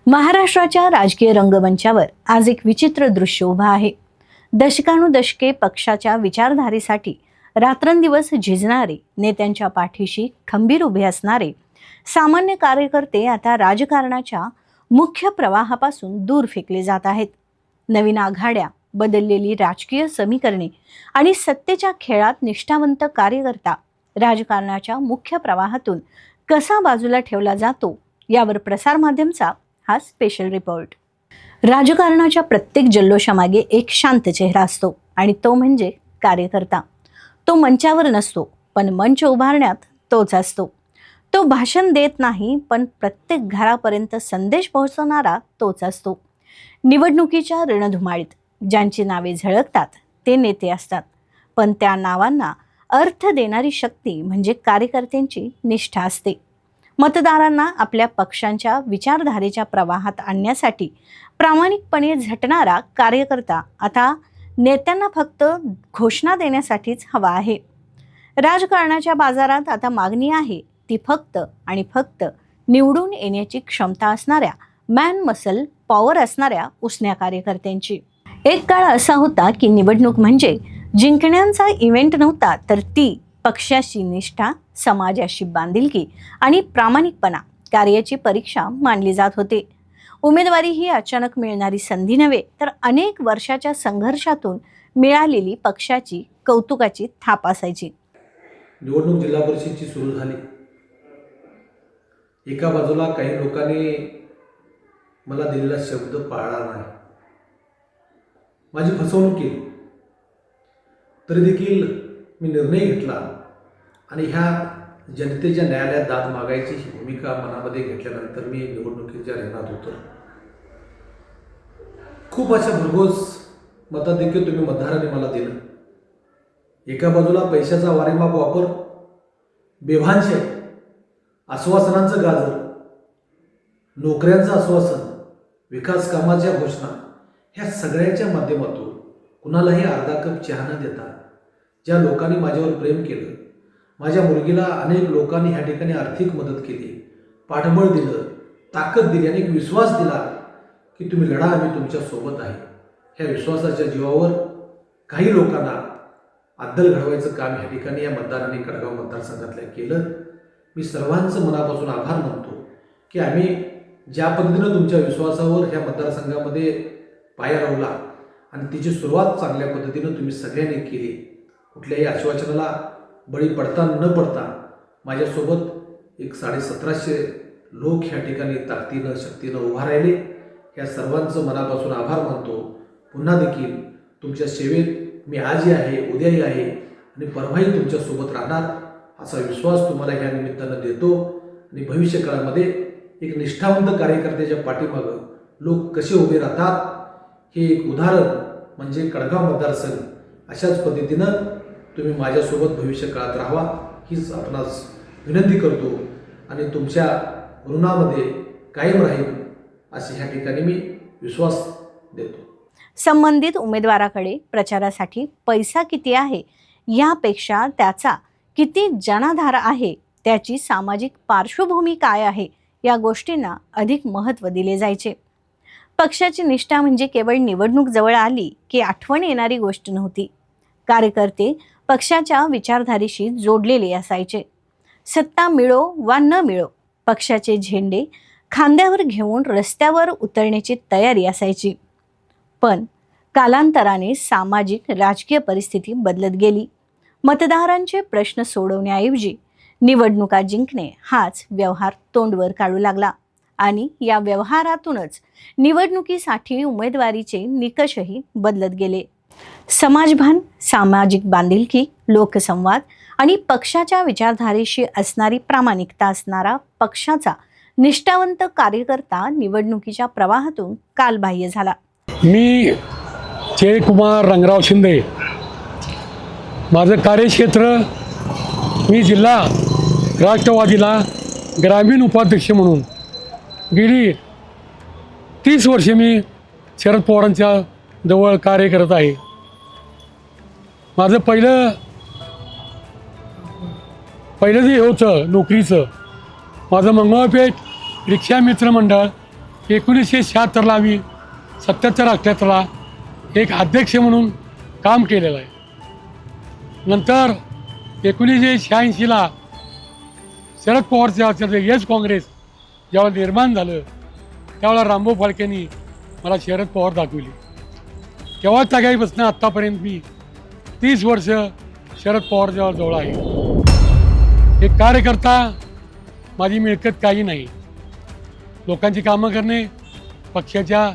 महाराष्ट्राच्या राजकीय रंगमंचावर आज एक विचित्र दृश्य उभं आहे। दशकानुदशके पक्षाच्या विचारधारेसाठी रात्रंदिवस झिजणारे, नेत्यांच्या पाठीशी खंबीर उभे असणारे सामान्य कार्यकर्ते आता राजकारणाच्या मुख्य प्रवाहापासून दूर फेकले जात आहेत। नवीन आघाड्या, बदललेली राजकीय समीकरणे आणि सत्तेच्या खेळात निष्ठावंत कार्यकर्ता राजकारणाच्या मुख्य प्रवाहातून कसा बाजूला ठेवला जातो, यावर प्रसारमाध्यमचा हा स्पेशल रिपोर्ट। राजकारणाच्या प्रत्येक जल्लोषामागे एक शांत चेहरा असतो आणि तो म्हणजे कार्यकर्ता। तो मंचावर नसतो, पण मंच उभारण्यात तोच असतो। तो भाषण देत नाही, पण प्रत्येक घरापर्यंत संदेश पोहोचवणारा तोच असतो। निवडणुकीच्या रणधुमाळीत ज्यांची नावे झळकतात ते नेते असतात, पण त्या नावांना अर्थ देणारी शक्ती म्हणजे कार्यकर्त्यांची निष्ठा असते। मतदारांना आपल्या पक्षांच्या विचारधारेच्या प्रवाहात आणण्यासाठी प्रामाणिकपणे झटणारा कार्यकर्ता आता नेत्यांना फक्त घोषणा देण्यासाठीच हवा आहे। राजकारणाच्या बाजारात आता मागणी आहे ती फक्त आणि फक्त निवडून येण्याची क्षमता असणाऱ्या, मॅन मसल पॉवर असणाऱ्या उसन्या कार्यकर्त्यांची। एक काळ असा होता की निवडणूक म्हणजे जिंकण्याचा इव्हेंट नव्हता, तर ती पक्षाची निष्ठा, समाजाशी बांधिलकी आणि प्रामाणिकपणा कार्याची परीक्षा मानली जात होते। उमेदवारी ही अचानक मिळणारी संधी नव्हे, तर अनेक वर्षाच्या संघर्षातून मिळालेली पक्षाची कौतुकाची थाप असायची। निवडणूक जिल्हा परिषदेची सुरू झाली। एका बाजूला काही लोकांनी मला दिलेला शब्द पाळला नाही, माझी फसवणूक केली, तरी देखील मी निर्णय घेतला आणि ह्या जनतेच्या न्यायालयात दाद मागायची ही भूमिका मनामध्ये घेतल्यानंतर मी निवडणुकीच्या रिंगणात उतरलो। खूप अशा भरघोस मताधिक्य तुम्ही मतदारांनी मला दिलं। एका बाजूला पैशाचा वारेमाप वापर, बेभानशाही, आश्वासनांचं गाजर, नोकऱ्यांचं आश्वासन, विकास कामाच्या घोषणा, ह्या सगळ्याच्या माध्यमातून कुणालाही अर्धा कप चहा न देता ज्या लोकांनी माझ्यावर प्रेम केलं, माझ्या मुलगीला अनेक लोकांनी ह्या ठिकाणी आर्थिक मदत केली, पाठबळ दिलं, ताकद दिली आणि एक विश्वास दिला की तुम्ही लढा, आम्ही तुमच्या सोबत आहे। ह्या विश्वासाच्या जीवावर काही लोकांना अद्दल घडवायचं काम ह्या ठिकाणी या मतदारांनी कडगाव मतदारसंघातल्या केलं। मी सर्वांचं मनापासून आभार मानतो की आम्ही ज्या पद्धतीनं तुमच्या विश्वासावर ह्या मतदारसंघामध्ये पाया रोवला आणि तिची सुरुवात चांगल्या पद्धतीनं तुम्ही सगळ्यांनी केली। कुठल्याही आश्वासनाला बळी पडता न पडता माझ्यासोबत एक 1750 लोक ह्या ठिकाणी ताकदीनं शक्तीनं उभा राहिले। या सर्वांचं मनापासून आभार मानतो। पुन्हा देखील तुमच्या सेवेत मी आजही आहे, उद्याही आहे आणि परवाही तुमच्यासोबत राहणार असा विश्वास तुम्हाला ह्या निमित्तानं देतो। आणि भविष्यकाळामध्ये एक निष्ठावंत कार्यकर्त्याच्या पाठीमागं लोक कसे उभे राहतात हे एक उदाहरण म्हणजे कडगाव मतदारसंघ। अशाच पद्धतीनं तुम्ही माझ्यासोबत भविष्यकाळात राहावा हीच आपणास विनंती करतो आणि तुमच्या ऋणामध्ये कायम राहील असे ह्या ठिकाणी मी विश्वास देतो। संबंधित उमेदवाराकडे प्रचारासाठी पैसा किती आहे यापेक्षा त्याचा किती जनाधार आहे, त्याची सामाजिक पार्श्वभूमी काय आहे, या गोष्टींना अधिक महत्त्व दिले जायचे। पक्षाची निष्ठा म्हणजे केवळ निवडणूक जवळ आली की आठवण येणारी गोष्ट नव्हती। कार्यकर्ते पक्षाच्या विचारधारेशी जोडलेले असायचे। सत्ता मिळो वा न मिळो, पक्षाचे झेंडे खांद्यावर घेऊन रस्त्यावर उतरण्याची तयारी असायची। पण कालांतराने सामाजिक राजकीय परिस्थिती बदलत गेली। मतदारांचे प्रश्न सोडवण्याऐवजी निवडणुका जिंकणे हाच व्यवहार तोंडवर काढू लागला आणि या व्यवहारातूनच निवडणुकीसाठी उमेदवारीचे निकषही बदलत गेले। समाजभान, सामाजिक बांधिलकी, लोकसंवाद आणि पक्षाच्या विचारधारेशी असणारी प्रामाणिकता असणारा पक्षाचा निष्ठावंत कार्यकर्ता निवडणुकीच्या प्रवाहातून कालबाह्य झाला। मी जयकुमार रंगराव शिंदे, माझं कार्यक्षेत्र, मी जिल्हा राष्ट्रवादीला ग्रामीण उपाध्यक्ष म्हणून गेली 30 वर्षे मी शरद पवारांच्या जवळ कार्य करत आहे। माझं पहिलं जे होतं नोकरीचं, माझं मंगळपेठ रिक्षा मित्र मंडळ 1976ला आम्ही 77-78ला एक अध्यक्ष म्हणून काम केलेलं आहे. नंतर 1986ला शरद पवारचं येस काँग्रेस जेव्हा निर्माण झालं त्यावेळेला रामभाऊ फाळकेंनी मला शरद पवार दाखवली. तेव्हा त्यागाईपासून आत्तापर्यंत मी 30 वर्ष शरद पवार जवळ आहे. एक कार्यकर्ता माझी मिळकत काही नाही. लोकांची कामं करणे, पक्षाच्या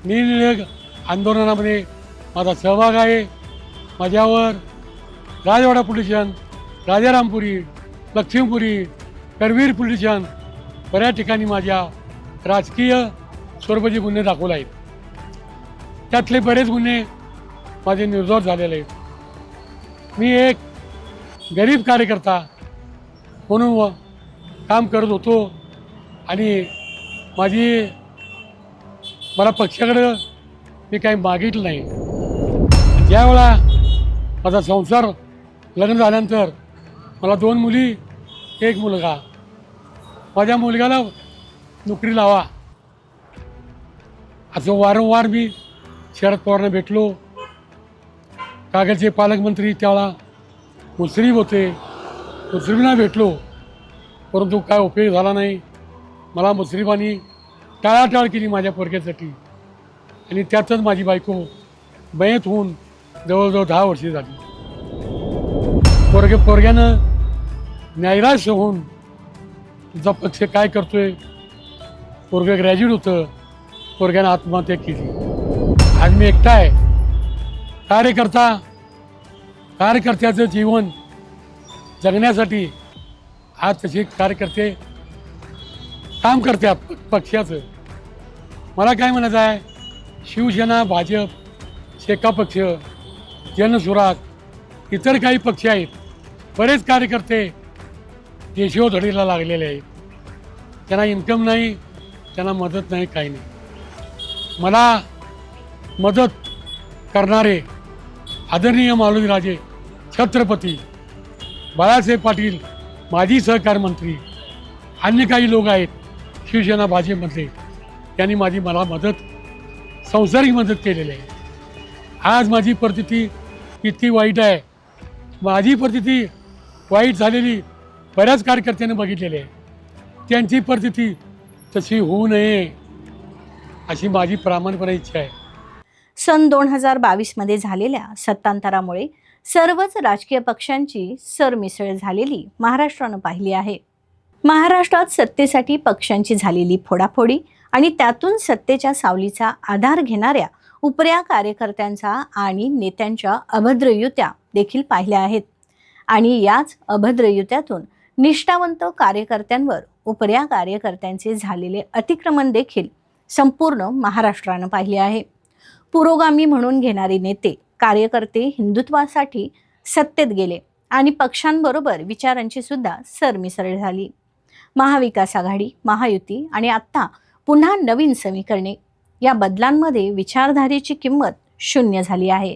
निरनिराळ्या आंदोलनामध्ये माझा सहभाग आहे. माझ्यावर Rajwada police station, Rajarampuri, Laxmipuri, Karveer police station बऱ्याच ठिकाणी माझ्या राजकीय स्वरूपाचे गुन्हे दाखवले आहेत. त्यातले बरेच गुन्हे माझे निर्दोष झालेले आहेत. मी एक गरीब कार्यकर्ता म्हणून काम करत होतो आणि मला पक्षाकडं मी काही मागितलं नाही. ज्यावेळा माझा संसार लग्न झाल्यानंतर मला 2 मुली, 1 मुलगा, माझ्या मुलग्याला नोकरी लावा असं वारंवार मी शरद पवारांना भेटलो. कागलचे पालकमंत्री त्यावेळा मुश्रीफ होते, मुश्रीफांना भेटलो, परंतु काय उपयोग झाला नाही. मला मुश्रीफांनी टाळाटाळ केली माझ्या पोरग्यासाठी आणि त्यातच माझी बायको मयत होऊन जवळजवळ 10 वर्षे झाली. पोरग्यानं नैराश्य होऊन तुझा पक्ष काय करतोय, पोरगं ग्रॅज्युएट होतं, पोरग्यानं आत्महत्या केली. आज मी एकटा आहे. कार्यकर्त्याचं जीवन जगण्यासाठी आज तसे कार्यकर्ते काम करतात पक्षाचं. मला काय म्हणायचं आहे, शिवसेना, भाजप, शेका पक्ष, जनसुराज, इतर काही पक्ष आहेत, बरेच कार्यकर्ते देशोधडीला लागलेले आहेत. त्यांना इन्कम नाही, त्यांना मदत नाही, काही नाही. मला मदत करणारे आदरणीय मालोजीराजे छत्रपती बाळासाहेब पाटील, माजी सहकार मंत्री, अन्य काही लोक आहेत शिवसेना भाजपमधले, त्यांनी मला सांसारिक मदत केलेली आहे. आज माझी परिस्थिती इतकी वाईट आहे. माझी परिस्थिती वाईट झालेली बऱ्याच कार्यकर्त्यांनी बघितलेली आहे. त्यांची परिस्थिती तशी होऊ नये अशी माझी प्रामाणिकपणे इच्छा आहे. सन 2022 झालेल्या सत्तांतरामुळे सर्वच राजकीय पक्षांची सरमिसळ झालेली महाराष्ट्रानं पाहिली आहे. महाराष्ट्रात सत्तेसाठी पक्षांची झालेली फोडाफोडी आणि त्यातून सत्तेच्या सावलीचा आधार घेणाऱ्या उपऱ्या कार्यकर्त्यांचा आणि नेत्यांच्या अभद्र युत्या देखील पाहिल्या आहेत. आणि याच अभद्र युत्यातून निष्ठावंत कार्यकर्त्यांवर उपऱ्या कार्यकर्त्यांचे झालेले अतिक्रमण देखील संपूर्ण महाराष्ट्रानं पाहिले आहे. पुरोगामी म्हणून घेणारे नेते, कार्यकर्ते हिंदुत्वासाठी सत्तेत गेले आणि पक्षांबरोबर विचारांची सुद्धा सरमिसळ झाली. महाविकास आघाडी, महायुती आणि आत्ता पुन्हा नवीन समीकरणे, या बदलांमध्ये विचारधारेची किंमत शून्य झाली आहे.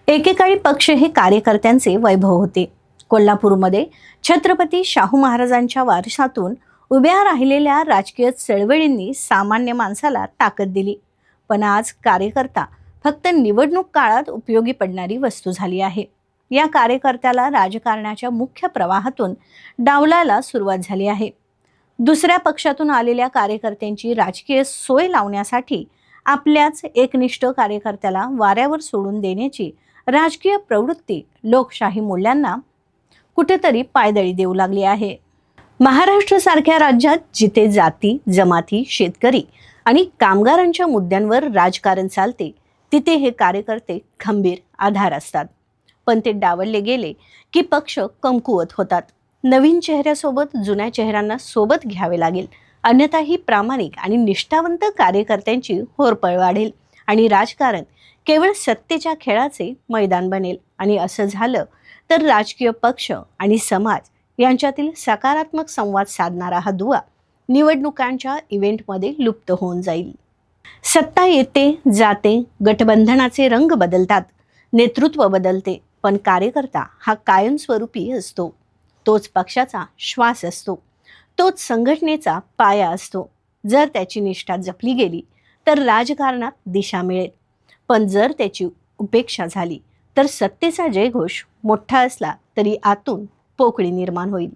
एकेकाळी पक्ष हे कार्यकर्त्यांचे वैभव होते. कोल्हापूरमध्ये छत्रपती शाहू महाराजांच्या वारसातून उभ्या राहिलेल्या राजकीय चळवळींनी सामान्य माणसाला ताकद दिली. पण आज कार्यकर्ता फक्त निवडणूक काळात उपयोगी पडणारी वस्तू झाली आहे. या कार्यकर्त्याला राजकारणाच्या मुख्य प्रवाहातून डावलायला सुरुवात झाली आहे. दुसऱ्या पक्षातून आलेल्या कार्यकर्त्यांची राजकीय सोय लावण्यासाठी आपल्याच एकनिष्ठ कार्यकर्त्याला वाऱ्यावर सोडून देण्याची राजकीय प्रवृत्ती लोकशाही मूल्यांना कुठेतरी पायदळी देऊ लागली आहे. महाराष्ट्रासारख्या राज्यात जिथे जाती, जमाती, शेतकरी आणि कामगारांच्या मुद्द्यांवर राजकारण चालते, तिथे हे कार्यकर्ते खंबीर आधार असतात. पण ते डावलले गेले की पक्ष कमकुवत होतात. नवीन चेहऱ्यासोबत जुन्या चेहऱ्यांना सोबत घ्यावे लागेल, अन्यथा ही प्रामाणिक आणि निष्ठावंत कार्यकर्त्यांची होरपळ वाढेल आणि राजकारण केवळ सत्तेच्या खेळाचे मैदान बनेल. आणि असं झालं तर राजकीय पक्ष आणि समाज यांच्यातील सकारात्मक संवाद साधणारा हा दुवा निवडणुकांच्या इव्हेंटमध्ये लुप्त होऊन जाईल. सत्ता येते जाते, गठबंधनाचे रंग बदलतात, नेतृत्व बदलते, पण कार्यकर्ता हा कायमस्वरूपी असतो. तोच पक्षाचा श्वास असतो, तोच संघटनेचा पाया असतो. जर त्याची निष्ठा जपली गेली तर राजकारणात दिशा मिळेल, पण जर त्याची उपेक्षा झाली तर सत्तेचा जयघोष मोठा असला तरी आतून पोकळी निर्माण होईल.